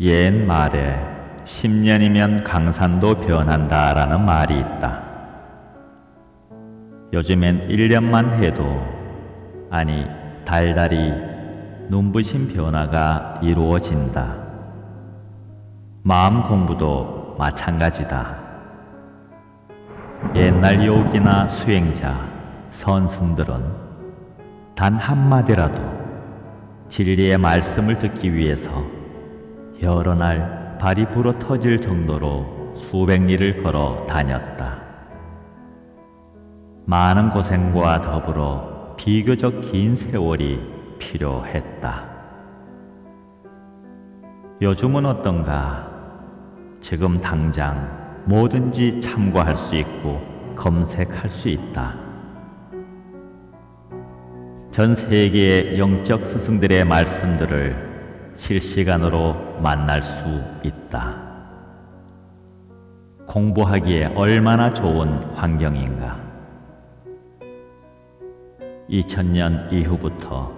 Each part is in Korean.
옛말에 10년이면 강산도 변한다라는 말이 있다. 요즘엔 1년만 해도, 아니 달달이 눈부신 변화가 이루어진다. 마음 공부도 마찬가지다. 옛날 요기나 수행자, 선승들은 단 한마디라도 진리의 말씀을 듣기 위해서 여러 날 발이 불어 터질 정도로 수백 리를 걸어 다녔다. 많은 고생과 더불어 비교적 긴 세월이 필요했다. 요즘은 어떤가? 지금 당장 뭐든지 참고할 수 있고 검색할 수 있다. 전 세계의 영적 스승들의 말씀들을 실시간으로 만날 수 있다. 공부하기에 얼마나 좋은 환경인가. 2000년 이후부터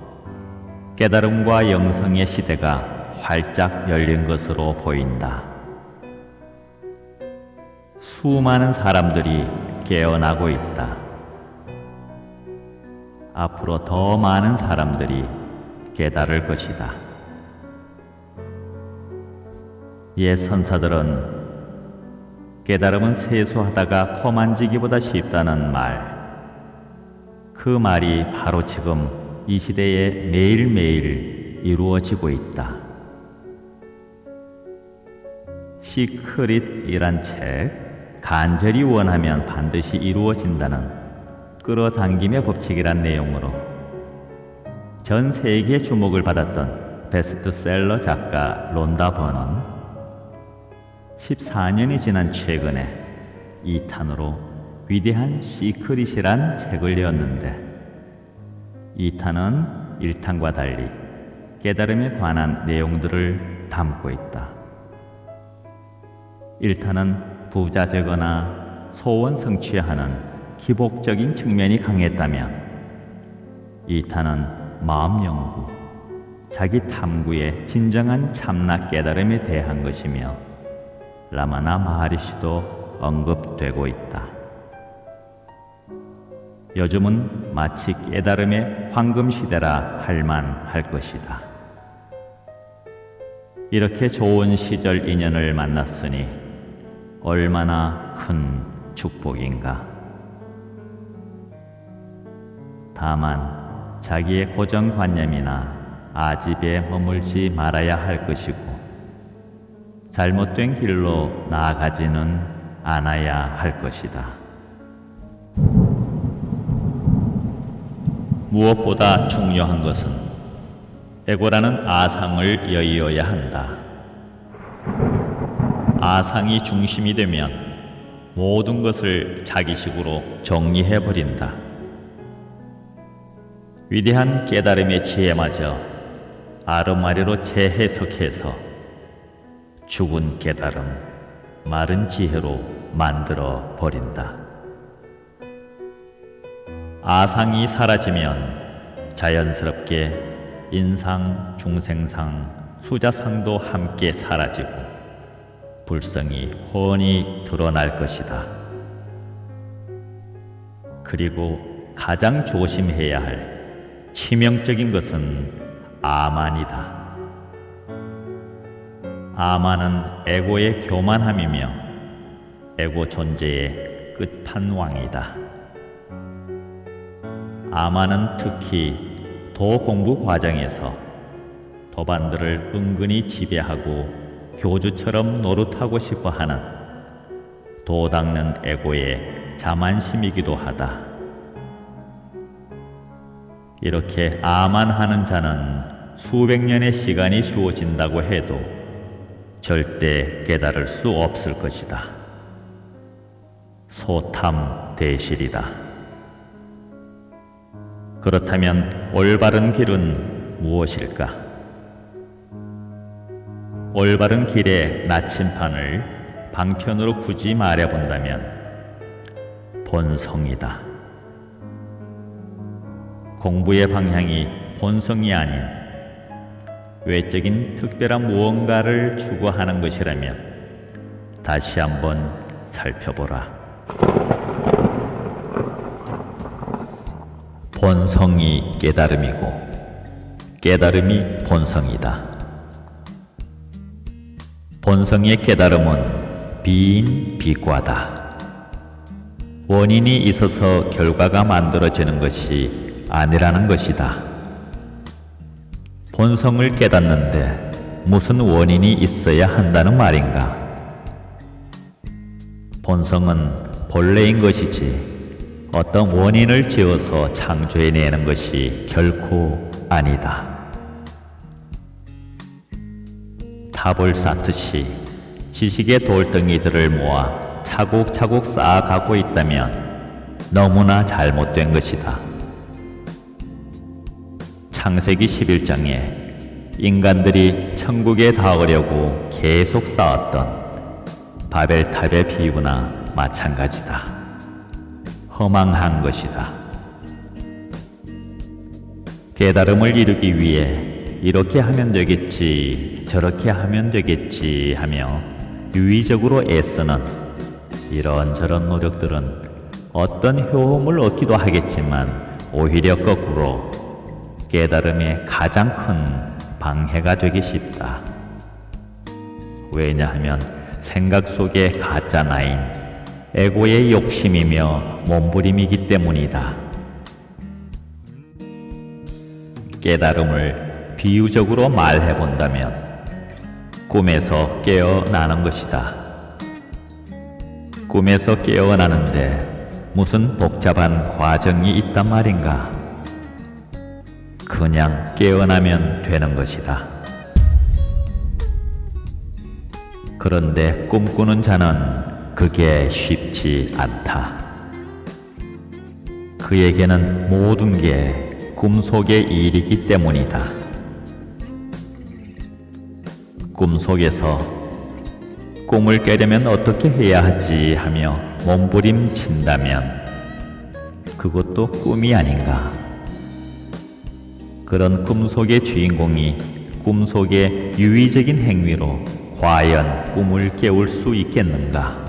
깨달음과 영성의 시대가 활짝 열린 것으로 보인다. 수많은 사람들이 깨어나고 있다. 앞으로 더 많은 사람들이 깨달을 것이다. 옛 선사들은 깨달음은 세수하다가 코 만지기보다 쉽다는 말, 그 말이 바로 지금 이 시대에 매일매일 이루어지고 있다. 시크릿이란 책, 간절히 원하면 반드시 이루어진다는 끌어당김의 법칙이란 내용으로 전 세계 주목을 받았던 베스트셀러 작가 론다 번은 14년이 지난 최근에 2탄으로 위대한 시크릿이란 책을 내었는데, 2탄은 1탄과 달리 깨달음에 관한 내용들을 담고 있다. 1탄은 부자 되거나 소원 성취하는 기복적인 측면이 강했다면, 2탄은 마음 연구, 자기 탐구의 진정한 참나 깨달음에 대한 것이며 라마나 마하리시도 언급되고 있다. 요즘은 마치 깨달음의 황금시대라 할 만할 것이다. 이렇게 좋은 시절 인연을 만났으니 얼마나 큰 축복인가. 다만 자기의 고정관념이나 아집에 머물지 말아야 할 것이고, 잘못된 길로 나아가지는 않아야 할 것이다. 무엇보다 중요한 것은 에고라는 아상을 여의어야 한다. 아상이 중심이 되면 모든 것을 자기식으로 정리해버린다. 위대한 깨달음의 지혜마저 아르마리로 재해석해서 죽은 깨달음, 마른 지혜로 만들어 버린다. 아상이 사라지면 자연스럽게 인상, 중생상, 수자상도 함께 사라지고 불성이 훤히 드러날 것이다. 그리고 가장 조심해야 할 치명적인 것은 아만이다. 아만은 에고의 교만함이며 에고 존재의 끝판왕이다. 아만은 특히 도 공부 과정에서 도반들을 은근히 지배하고 교주처럼 노릇하고 싶어하는 도 닦는 에고의 자만심이기도 하다. 이렇게 아만하는 자는 수백 년의 시간이 주어진다고 해도 절대 깨달을 수 없을 것이다. 소탐대실이다. 그렇다면 올바른 길은 무엇일까? 올바른 길의 나침판을 방편으로 굳이 말해본다면 본성이다. 공부의 방향이 본성이 아닌 외적인 특별한 무언가를 추구하는 것이라면 다시 한번 살펴보라. 본성이 깨달음이고 깨달음이 본성이다. 본성의 깨달음은 비인 비과다. 원인이 있어서 결과가 만들어지는 것이 아니라는 것이다. 본성을 깨닫는데 무슨 원인이 있어야 한다는 말인가? 본성은 본래인 것이지 어떤 원인을 지어서 창조해내는 것이 결코 아니다. 탑을 쌓듯이 지식의 돌덩이들을 모아 차곡차곡 쌓아가고 있다면 너무나 잘못된 것이다. 창세기 11장에 인간들이 천국에 닿으려고 계속 쌓았던 바벨탑의 비유나 마찬가지다. 허망한 것이다. 깨달음을 이루기 위해 이렇게 하면 되겠지, 저렇게 하면 되겠지 하며 유의적으로 애쓰는 이런저런 노력들은 어떤 효험을 얻기도 하겠지만 오히려 거꾸로 깨달음의 가장 큰 방해가 되기 쉽다. 왜냐하면 생각 속의 가짜 나인 에고의 욕심이며 몸부림이기 때문이다. 깨달음을 비유적으로 말해본다면 꿈에서 깨어나는 것이다. 꿈에서 깨어나는데 무슨 복잡한 과정이 있단 말인가? 그냥 깨어나면 되는 것이다. 그런데 꿈꾸는 자는 그게 쉽지 않다. 그에게는 모든 게 꿈속의 일이기 때문이다. 꿈속에서 꿈을 깨려면 어떻게 해야 하지 하며 몸부림친다면 그것도 꿈이 아닌가? 그런 꿈속의 주인공이 꿈속의 유의적인 행위로 과연 꿈을 깨울 수 있겠는가?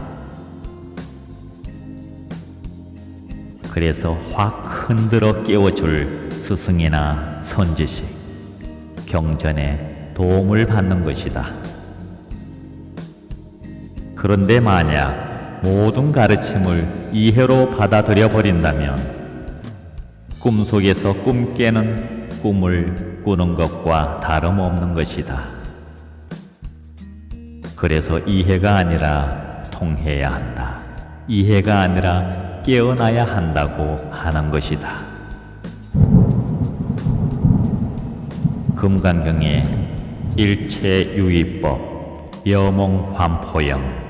그래서 확 흔들어 깨워줄 스승이나 선지식, 경전에 도움을 받는 것이다. 그런데 만약 모든 가르침을 이해로 받아들여 버린다면 꿈속에서 꿈 깨는 꿈을 꾸는 것과 다름없는 것이다. 그래서 이해가 아니라 통해야 한다. 이해가 아니라 깨어나야 한다고 하는 것이다. 금강경의 일체유의법 여몽환포영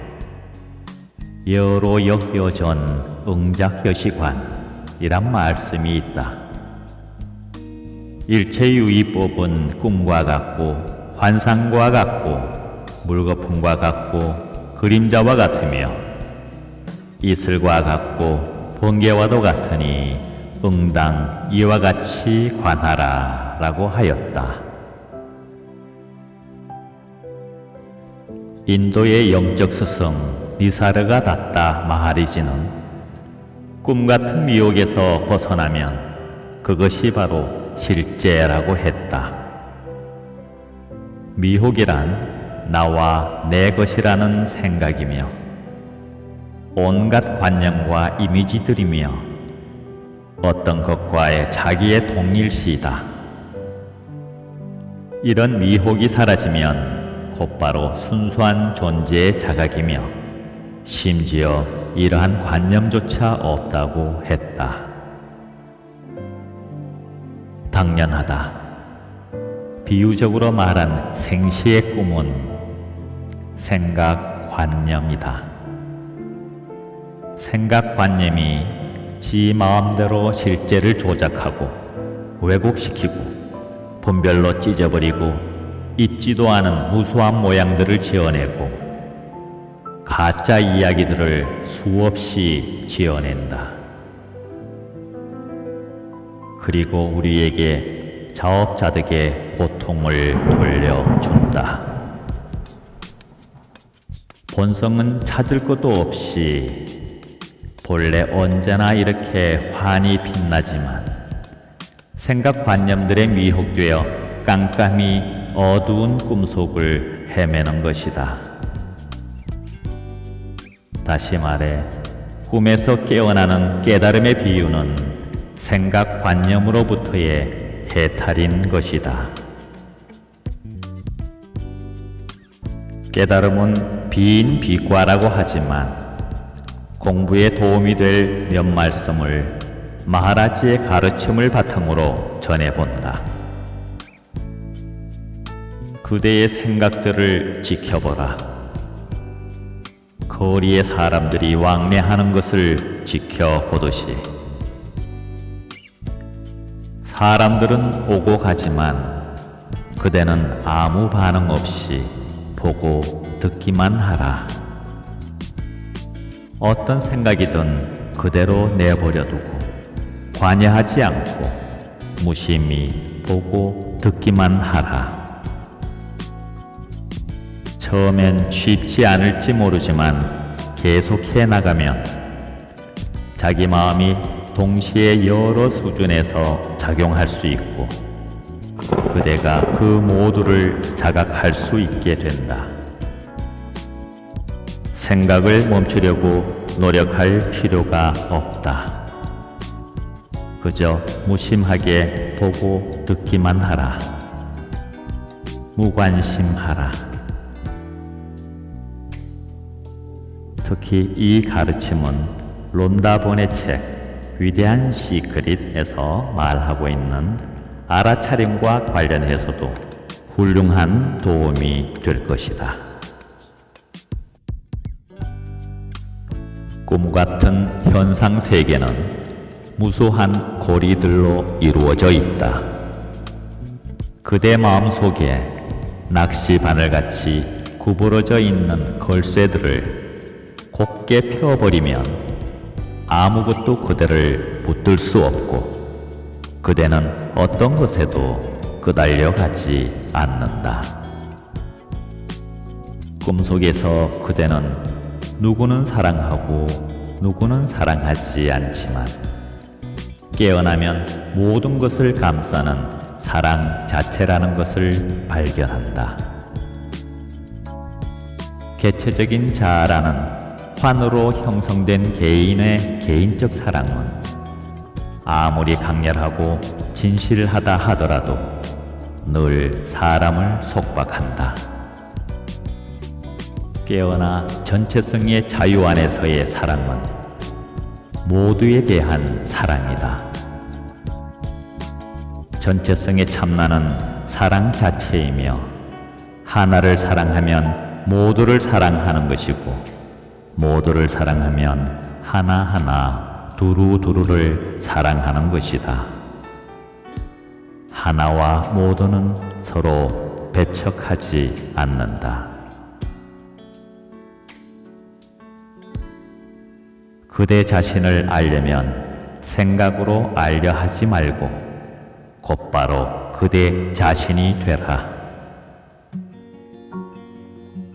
여로역여전 응작여시관이란 말씀이 있다. 일체유의법은 꿈과 같고 환상과 같고 물거품과 같고 그림자와 같으며 이슬과 같고 번개와도 같으니 응당 이와 같이 관하라 라고 하였다. 인도의 영적 스승 니사르가 다tta 마하리지는 꿈같은 미혹에서 벗어나면 그것이 바로 실제라고 했다. 미혹이란 나와 내 것이라는 생각이며 온갖 관념과 이미지들이며 어떤 것과의 자기의 동일시이다. 이런 미혹이 사라지면 곧바로 순수한 존재의 자각이며 심지어 이러한 관념조차 없다고 했다. 당연하다. 비유적으로 말한 생시의 꿈은 생각관념이다. 생각관념이 지 마음대로 실제를 조작하고 왜곡시키고 분별로 찢어버리고 있지도 않은 무수한 모양들을 지어내고 가짜 이야기들을 수없이 지어낸다. 그리고 우리에게 자업자득의 고통을 돌려준다. 본성은 찾을 것도 없이 본래 언제나 이렇게 환히 빛나지만 생각관념들에 미혹되어 깜깜이 어두운 꿈속을 헤매는 것이다. 다시 말해 꿈에서 깨어나는 깨달음의 비유는 생각관념으로부터의 해탈인 것이다. 깨달음은 비인비과라고 하지만 공부에 도움이 될 몇 말씀을 마하라지의 가르침을 바탕으로 전해본다. 그대의 생각들을 지켜보라. 거리에 사람들이 왕래하는 것을 지켜보듯이 사람들은 오고 가지만 그대는 아무 반응 없이 보고 듣기만 하라. 어떤 생각이든 그대로 내버려 두고 관여하지 않고 무심히 보고 듣기만 하라. 처음엔 쉽지 않을지 모르지만 계속해 나가면 자기 마음이 동시에 여러 수준에서 작용할 수 있고 그대가 그 모두를 자각할 수 있게 된다. 생각을 멈추려고 노력할 필요가 없다. 그저 무심하게 보고 듣기만 하라. 무관심하라. 특히 이 가르침은 론다본의 책 위대한 시크릿에서 말하고 있는 알아차림과 관련해서도 훌륭한 도움이 될 것이다. 꿈 같은 현상 세계는 무수한 고리들로 이루어져 있다. 그대 마음속에 낚시 바늘같이 구부러져 있는 걸쇠들을 곱게 펴버리면 아무것도 그대를 붙들 수 없고 그대는 어떤 것에도 끄달려 가지 않는다. 꿈속에서 그대는 누구는 사랑하고 누구는 사랑하지 않지만 깨어나면 모든 것을 감싸는 사랑 자체라는 것을 발견한다. 개체적인 자아라는 환으로 형성된 개인의 개인적 사랑은 아무리 강렬하고 진실하다 하더라도 늘 사람을 속박한다. 깨어나 전체성의 자유 안에서의 사랑은 모두에 대한 사랑이다. 전체성의 참나는 사랑 자체이며 하나를 사랑하면 모두를 사랑하는 것이고 모두를 사랑하면 하나하나 두루두루를 사랑하는 것이다. 하나와 모두는 서로 배척하지 않는다. 그대 자신을 알려면 생각으로 알려 하지 말고 곧바로 그대 자신이 되라.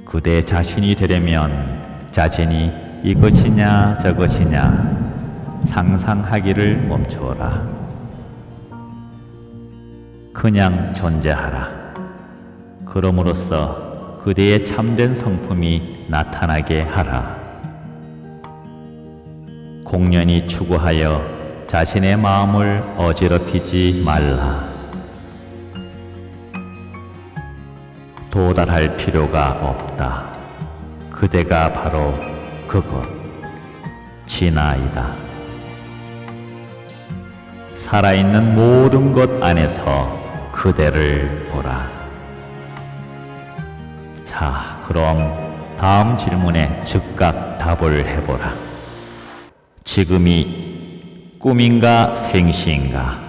그대 자신이 되려면 자신이 이것이냐 저것이냐 상상하기를 멈추어라. 그냥 존재하라. 그럼으로써 그대의 참된 성품이 나타나게 하라. 공연히 추구하여 자신의 마음을 어지럽히지 말라. 도달할 필요가 없다. 그대가 바로 그것, 진아이다. 살아있는 모든 것 안에서 그대를 보라. 자, 그럼 다음 질문에 즉각 답을 해보라. 지금이 꿈인가 생시인가?